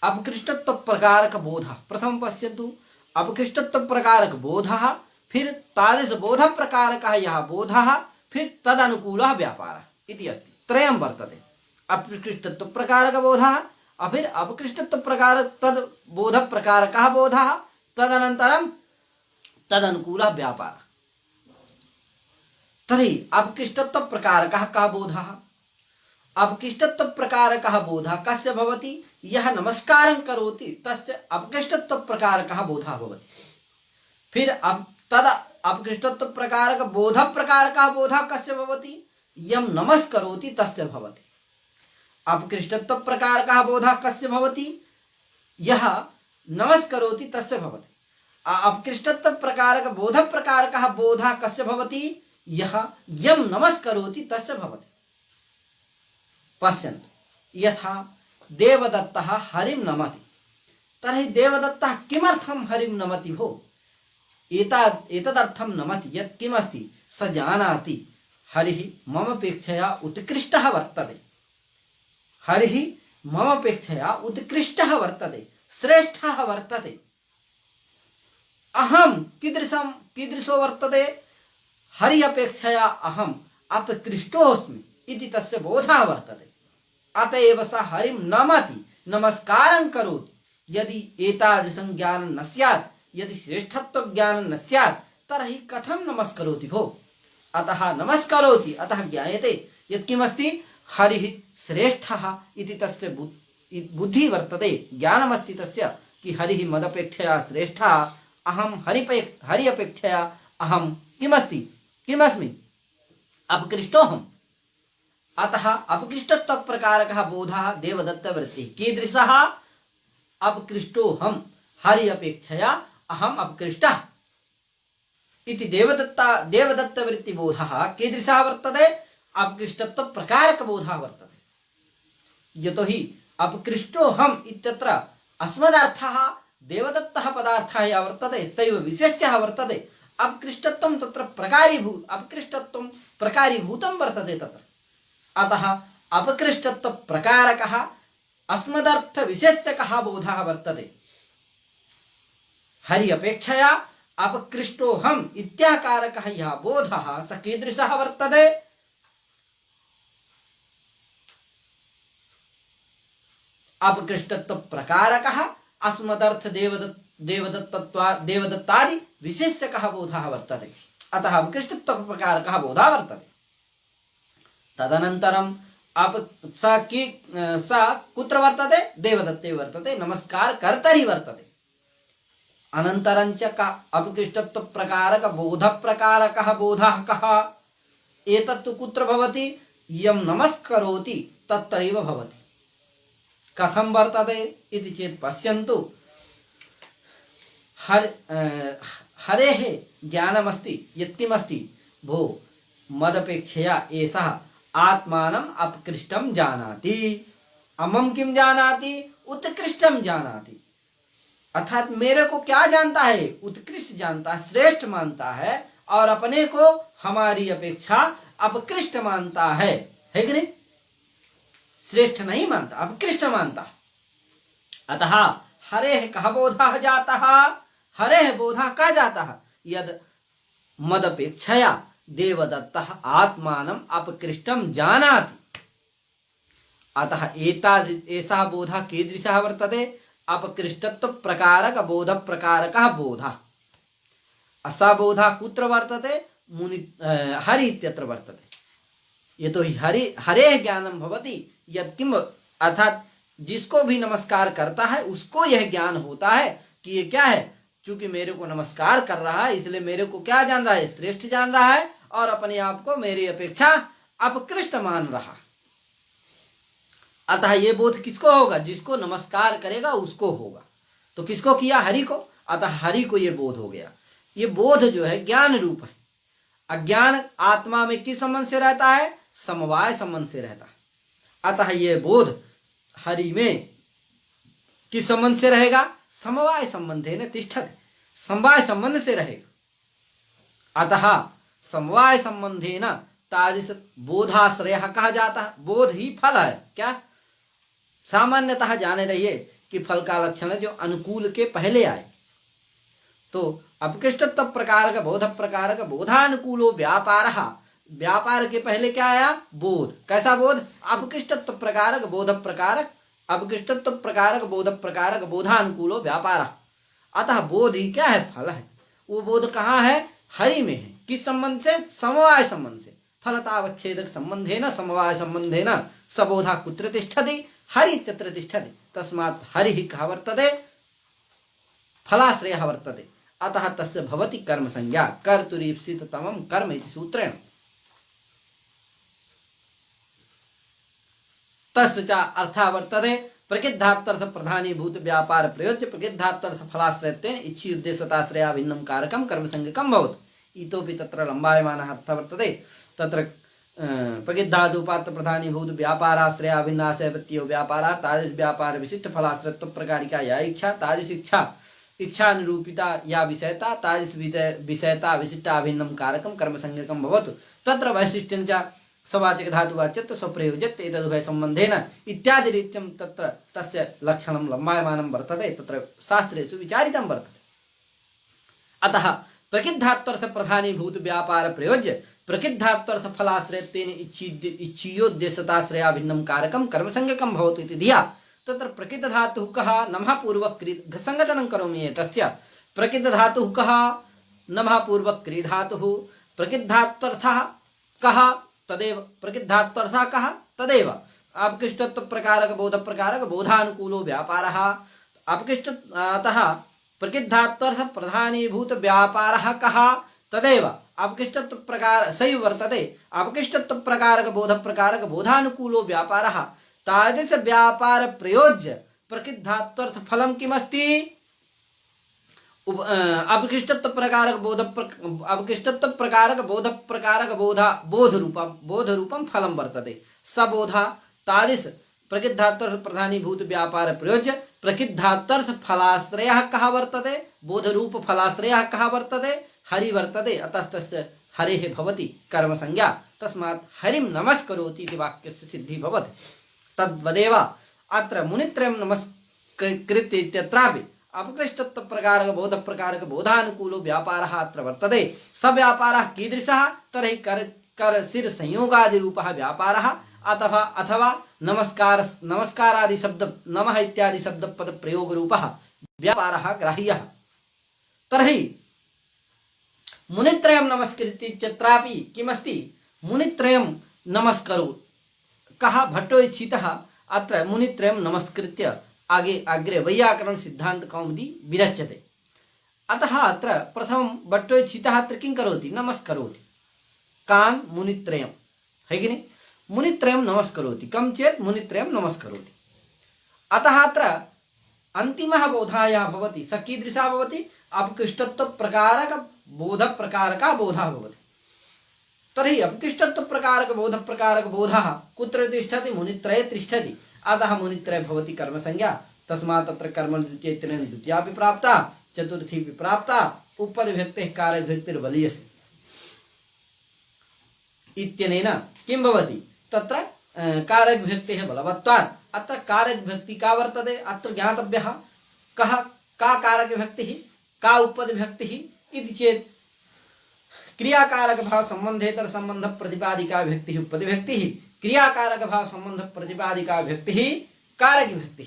अपकृष्टत्व प्रकारक बोधः प्रथमं पश्यन्तु अपकृष्टत्व प्रकारक बोधः फिर तादृश बोध प्रकारकः यः बोधः फिर तदनुकूलः व्यापारः इति अस्ति त्रयं वर्तते अपकृष्टत्व प्रकारक बोधः फिर अपकृष्टत्व प्रकार तद बोध प्रकारकः बोधः तदनन्तरं तदनुकूलः व्यापारः तर्हि अपकृष्टत्व प्रकारकः कः बोधः अपकृष्टत्व प्रकारकः बोधः कस्य भवति यः नमस्कारं करोति तस्य अपकृष्टत्व प्रकारकः बोधः भवति फिर तद अपकृष्टत्व प्रकारक बोध प्रकारकः बोधः कस्य भवति यम नमस्करोति तस्य भवति। अपकृष्टत्व प्रकारकः बोधः कस्य भवति? यः नमस्करोति तस्य भवति। अपकृष्टत्व प्रकारक बोध प्रकारकः बोधः कस्य भवति? यः यम नमस्करोति तस्य भवति। पश्यन्तु, यथा देवदत्तः हरिं नमति, तर्हि देवदत्तः किमर्थं हरिं नमति भो? एतदर्थं नमति यत् किमस्ति, स जानाति हरिः ममपेक्षया उत्कृष्टः वर्तते। हरिः ममपेक्षया उत्कृष्टः वर्तते, श्रेष्ठः वर्तते। अहं कीदृशो वर्तते? हरि अपेक्षया अहम् अपकृष्टोऽस्मि इति तस्य बोधः वर्तते। अतएव सः हरिं नमति, नमस्कारं करोति। यदि एतादृशं ज्ञानं न स्यात्, यदि श्रेष्ठत्व ज्ञानं न स्यात्, तर्हि कथं नमस्करोति भो? अतः नमस्करोति, अतः ज्ञायते यत् किमस्ति, हरिः श्रेष्ठः इति तस्य बुद्धिः वर्तते, ज्ञानमस्ति तस्य कि हरिः मदपेक्षया श्रेष्ठः, अहं हरि अपेक्षया अहं किमस्मि, अपकृष्टोऽहम्। अतः अपकृष्टत्व प्रकारकः बोधः देवदत्तवृत्तिः। कीदृशः? अपकृष्टोऽहम्, हरि अपेक्षया अहम् अपकृष्टः इति देवदत्तवृत्तिबोधः कीदृशः वर्तते? अपकृष्टत्व प्रकारकबोधः वर्तते। यतोहि अपकृष्टोऽहम् इत्यत्र अस्मदर्थः देवदत्तः पदार्थः यः वर्तते सैव विशेष्यः वर्तते। अपकृष्टत्वं तत्र अपकृष्टत्वं प्रकारीभूतं वर्तते तत्र। अतः अपकृष्टत्व प्रकारकः अस्मदर्थविशेष्यकः बोधः वर्तते। हरि अपेक्षया अपकृष्टोऽहम् इत्याकारकः यः बोधः स कीदृशः वर्तते? अपकृष्टत्व प्रकारकः अस्मदर्थ देवदत्तादि विशेष्यकः बोधः वर्तते। अतः अपकृष्टत्व प्रकारकः बोधः वर्तते। तदनन्तरं स कुत्र वर्तते? देवदत्ते वर्तते, नमस्कारकर्तरि वर्तते। अनन्तरञ्च अपकृष्टत्व प्रकारक बोध प्रकारकः बोधः कः? एतत्तु कुत्र भवति? यं नमस्करोति तत्रैव भवति। कथं वर्तते इति चेत् पश्यन्तु, हरेः ज्ञानमस्ति यत्किमस्ति भो, मदपेक्षया एषः आत्मानम् अपकृष्टं जानाति, अमं किं जानाति? उत्कृष्टं जानाति। अर्थात मेरे को क्या जानता है? उत्कृष्ट जानता है, श्रेष्ठ मानता है, और अपने को हमारी अपेक्षा अपकृष्ट मानता है कि नहीं? श्रेष्ठ नहीं मानता, अपकृष्ट मानता। अतः हरेः कः बोधः जातः? हरेः बोधः कः जातः? यद् मदपेक्षया देवदत्तः आत्मानम् अपकृष्टं जानाति। अतः एषः बोधः कीदृशः वर्तते? अपकृष्टत्व प्रकारक बोध प्रकारकः बोधः। असा बोधः कुत्र वर्तते? हरि इत्यत्र वर्तते। यतोहि हरेः ज्ञानं भवति यत् किम, अर्थात जिसको भी नमस्कार करता है उसको यह ज्ञान होता है कि ये क्या है, चूंकि मेरे को नमस्कार कर रहा है इसलिए मेरे को क्या जान रहा है? श्रेष्ठ जान रहा है, और अपने आप को मेरी अपेक्षा अपकृष्ट मान रहा। अतः ये बोध किसको होगा? जिसको नमस्कार करेगा उसको होगा। तो किसको किया? हरि को। अतः हरि को ये बोध हो गया। ये बोध जो है ज्ञान रूप है। अज्ञान आत्मा में किस संबंध से रहता है? समवाय संबंध से रहता है। अतः ये बोध हरि में किस संबंध से रहेगा? समवाय संबंधेन तिष्ठति, समवाय संबंध से रहेगा। अतः समवाय संबंधेन तादृश बोधाश्रयः कहा जाता है। बोध ही फल है। क्या? सामान्यतः जाने रहिए कि फल का लक्षण है जो अनुकूल के पहले आए। तो अपकृष्टत्व प्रकार का बोध प्रकार का बोधानुकूलो व्यापारः, व्यापार के पहले क्या आया? बोध। कैसा बोध? अपकृष्टत्व प्रकारक बोध प्रकारक, अपकृष्टत्व प्रकारक बोध प्रकारक बोधानुकूलो व्यापारः। अतः बोध ही क्या है? फल है। वो बोध कहाँ है? हरि में है। किस संबंध से? समवाय संबंध से। फलतावच्छेदक संबंधेन समवाय संबंधेन सबोधा कुत्र तिष्ठति? हरि इत्यत्र तिष्ठति। तस्मात् हरिः कः वर्तते? फलाश्रयः वर्तते। अतः तस्य भवति कर्म संज्ञा, कर्तुरीप्सिततमं कर्म इति सूत्रेण। तस्य च अर्थः वर्तते प्रकृद्धात्यर्थ प्रधानीभूत व्यापार प्रयोज्य प्रकृद्धात्यर्थ फलाश्रयत्वेन इच्छियुद्देश्यताश्रया भिन्नं कारकं कर्मसंज्ञकं भवति। इतोपि तत्र लम्बायमानः अर्थः वर्तते। तत्र प्रकृद्धादुपात्त प्रधानीभूत व्यापाराश्रया भिन्नाश्रय वृत्तियो व्यापारः तादृश व्यापार विशिष्ट फलाश्रयत्व प्रकारिका या इच्छा तादृश इच्छा निरूपिता या विषयता तादृश विषयता विशिष्टा भिन्नं कारकं कर्मसंज्ञकं भवतु। तत्र वैशिष्ट्यं च सवाचक धातुवाच्यत्व स्वप्रयोज्यत्व एतदुभय सम्बन्धेन इत्यादि रीत्यं तत्र तस्य लक्षणं लम्बायमानं वर्तते। तत्र शास्त्रेषु विचारितं वर्तते। अतः प्रकृद्धात्यर्थ प्रधानीभूत व्यापार प्रयोज्य प्रकृद्धात्यर्थ फलाश्रयत्वेन इच्छियोद्देश्यताश्रया भिन्नं कारकं कर्मसंज्ञकं भवतु इति धिया तत्र प्रकृतधातुः कः नमः पूर्वक क्री संघटनं करोमि एतस्य प्रकृतधातुः कः नमः पूर्वक क्री धातुः प्रकृद्धात्यर्थः कः तदेव प्रकृद्धात्यर्थः कः तदेव अपकृष्टत्व प्रकारक बोध प्रकारक बोधानुकूलो व्यापारः अपकृष्ट अतः प्रकृद्धात्यर्थ प्रधानीभूत व्यापारः कः तदेव अपकृष्टत्व प्रकार सैव वर्तते। अपकृष्टत्व प्रकारक बोधानुकूलो व्यापारः तादृश व्यापार प्रयोज्य प्रकृद्धात्यर्थ फलं किमस्ति अपकृष्टत्व प्रकारक बोध रूपं फलं वर्तते। सबोधा तादृश प्रकृद्धात्यर्थ प्रधानीभूत व्यापार प्रयोज्य प्रकृद्धात्यर्थ फलाश्रयः कः वर्तते बोध रूप फलाश्रयः कः वर्तते हरि वर्तते। अतः तस्य हरेः भवति कर्मसंज्ञा तस्मात् हरिं नमस्करोति इति वाक्यस्य सिद्धिः भवति। तद्वदेव अत्र मुनित्रयं नमस्कृत्य इत्यत्रापि अपकृष्टत्व प्रकारक बोधानुकूलो व्यापारः अत्र वर्तते। स व्यापारः कीदृशः तर्हि कर सिर संयोगादि रूपः व्यापारः अथवा नमस्कारादि शब्द नमः इत्यादि शब्द पद प्रयोग रूपः व्यापारः ग्राह्यः। तर्हि मुनित्रयं नमस्कृत्य इत्यत्रापि किमस्ति मुनित्रयं नमस्करो कः भट्टो इच्छितः अत्र मुनित्रयं नमस्कृत्य अग्रे वैयाकरण सिद्धांत कौमुदी विरच्यते। अतः अत्र प्रथमं भट्टो इच्छितः अत्र किं करोति नमस्करोति कान् मुनित्रयं है कि नहीं मुनित्रयं नमस्करोति कं चेत् मुनित्रयं नमस्करोति। अतः अत्र अन्तिमः बोधायः भवति स कीदृशः भवति अपकृष्टत्व प्रकारक बोध प्रकारका बोधः भवति। तर्हि अपकृष्टत्व प्रकारक बोधः कुत्र तिष्ठति मुनित्रये तिष्ठति। अतः मुनित्रय भवति कर्मसंज्ञा तस्मात् तत्र कर्म द्वितीयेन द्वितीयापि प्राप्ता चतुर्थीपि प्राप्ता उपपदविभक्तेः कारकविभक्तिर्वलीयसे इत्यनेन किं भवति तत्र कारकविभक्तेः बलवत्वात् अत्र कारकविभक्ति का वर्तते अत्र ज्ञातव्यः कः का कारकविभक्तिः का उपपदविभक्तिः इति चेत् क्रियाकारक भाव संबंधेतर संबंध प्रतिपादिका विभक्ति उपपदविभक्ति क्रियाकारक भाव संबंध प्रतिपादिका विभक्ति कारक विभक्ति।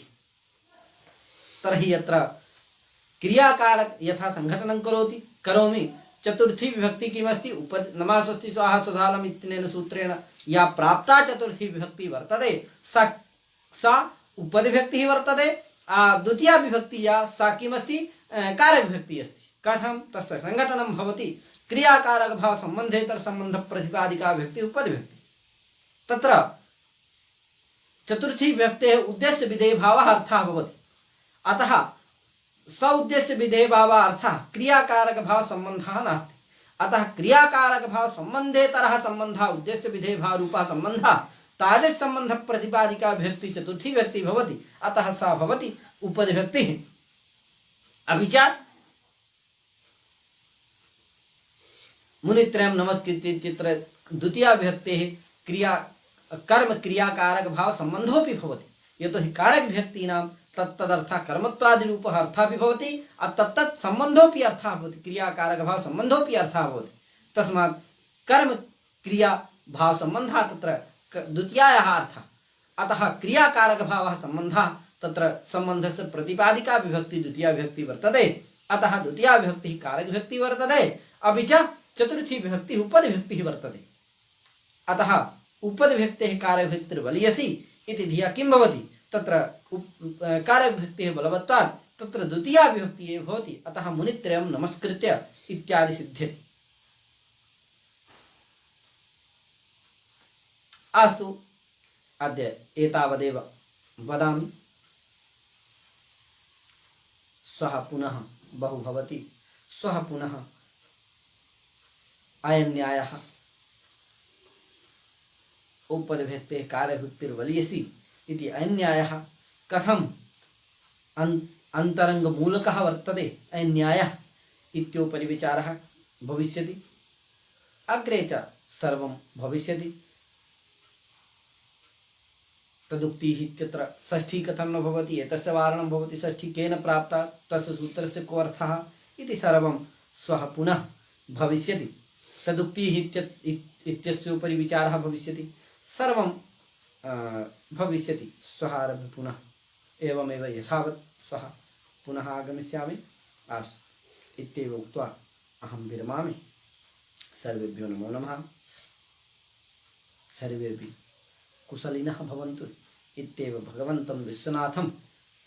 तर्हि अत्र क्रियाकारक यथा संघटनं करोमि चतुर्थी विभक्ति किमस्ति नमः स्वस्ति स्वाहा सुधालम इत्यनेन सूत्रेण या प्राप्ता चतुर्थी विभक्ति वर्तते सा उपपदविभक्ति वर्तते। द्वितीया विभक्ति या सा किमस्ति कारक विभक्ति अस्ति। कथं तस्य संघटनं भवति क्रियाकारक भाव संबंधेतर संबंध प्रतिपादिका विभक्ति उपपदविभक्ति। तत्र चतुर्थी विभक्तेः उद्देश्य विधेय भावः अर्थः भवति। अतः स उद्देश्य विधेय भावः अर्थः क्रियाकारक भाव संबंधः नास्ति। अतः क्रियाकारक भाव संबंधेतरः संबंधः उद्देश्य विधेय भाव रूपः संबंधः तादृश संबंध प्रतिपादिका विभक्ति चतुर्थी विभक्ति भवति। अतः सा भवति उपपदविभक्तिः। अपि च मुनित्रयं नमस्कृत्य द्वितीया विभक्तेः क्रिया कर्म क्रियाकारक भाव संबंधोपि भवति। यतोहि कारक विभक्तीनां तत्तदर्थः कर्मत्वादि रूपः अर्थः भवति तत्तत् संबंधोपि अर्थः भवति क्रियाकारक भाव संबंधोपि अर्थः भवति। तस्मात् कर्म क्रिया भाव संबंधः तत्र द्वितीयायाः अर्थः। अतः क्रियाकारक भावः संबंधः तत्र संबंधस्य प्रतिपादिका विभक्ति द्वितीया विभक्ति वर्तते। अतः द्वितीया विभक्तिः कारक विभक्ति वर्तते अपि च चतुर्थी विभक्ति उपपदविभक्तिः वर्तते। अतः उपपदविभक्तेः कारकविभक्तिर्वलीयसी इति धिया किं भवति तत्र कारकविभक्तेः बलवत्वात् तत्र द्वितीया विभक्ति एव भवति। अतः मुनित्रयं नमस्कृत्य इत्यादि सिद्ध्यति। अस्तु अद्य एतावदेव वदामि। श्वः पुनः बहु भवति। श्वः पुनः अयं न्यायः उपपदव्यक्तेः कार्यभूतिर्वलीयसी इति अयं न्यायः कथम् अन्तरङ्गमूलकः वर्तते अयं न्यायः इत्योपरि विचारः भविष्यति। अग्रे च सर्वं भविष्यति। तदुक्तिः इत्यत्र षष्ठी कथं न भवति, एतस्य वारणं भवति, षष्ठी केन प्राप्ता, तस्य सूत्रस्य को अर्थः इति सर्वं श्वः पुनः भविष्यति। तदुक्तिः इत्यस्योपरि विचारः भविष्यति। सर्वं भविष्यति श्वः आरभ्य पुनः। एवमेव यथावत् श्वः पुनः आगमिष्यामि। इत्येव उक्त्वा अहं विरमामि। सर्वेभ्यो नमो नमः। सर्वेपि कुशलिनः भवन्तु इत्येव भगवन्तं विश्वनाथं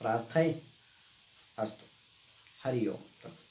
प्रार्थये। अस्तु, हरि ओम्।